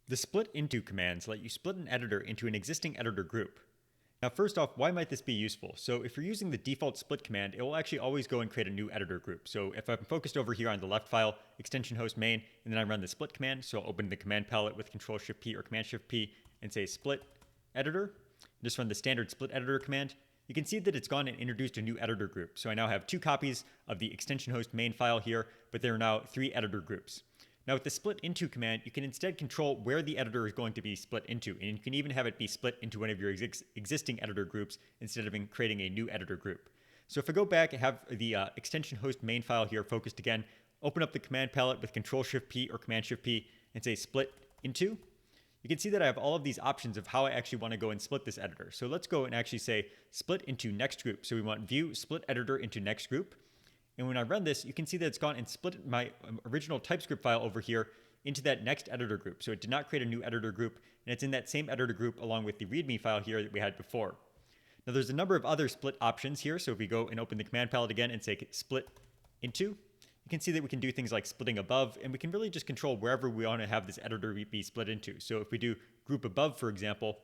The split into commands let you split an editor into an existing editor group. Now, first off, why might this be useful? So if you're using the default split command, it will actually always go and create a new editor group. So if I'm focused over here on the left file, extension host main, and then I run the split command, so I'll open the command palette with Control-Shift-P or Command-Shift-P and say split editor, just run the standard split editor command, you can see that it's gone and introduced a new editor group. So I now have 2 copies of the extension host main file here, but there are now 3 editor groups. Now with the split into command, you can instead control where the editor is going to be split into, and you can even have it be split into one of your existing editor groups instead of creating a new editor group. So if I go back and have the extension host main file here focused again, open up the command palette with Control-Shift-P or Command-Shift-P and say split into, you can see that I have all of these options of how I actually want to go and split this editor. So let's go and actually say split into next group. So we want view split editor into next group. And when I run this, you can see that it's gone and split my original TypeScript file over here into that next editor group. So it did not create a new editor group, and it's in that same editor group along with the README file here that we had before. Now there's a number of other split options here. So if we go and open the command palette again and say split into, you can see that we can do things like splitting above, and we can really just control wherever we want to have this editor be split into. So if we do group above, for example,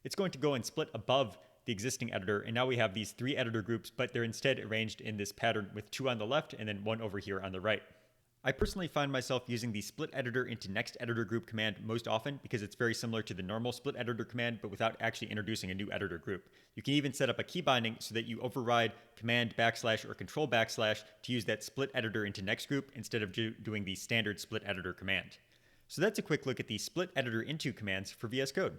it's going to go and split above the existing editor, and now we have these 3 editor groups, but they're instead arranged in this pattern with 2 on the left and then 1 over here on the right. I personally find myself using the split editor into next editor group command most often because it's very similar to the normal split editor command, but without actually introducing a new editor group. You can even set up a key binding so that you override command backslash or control backslash to use that split editor into next group instead of doing the standard split editor command. So that's a quick look at the split editor into commands for VS Code.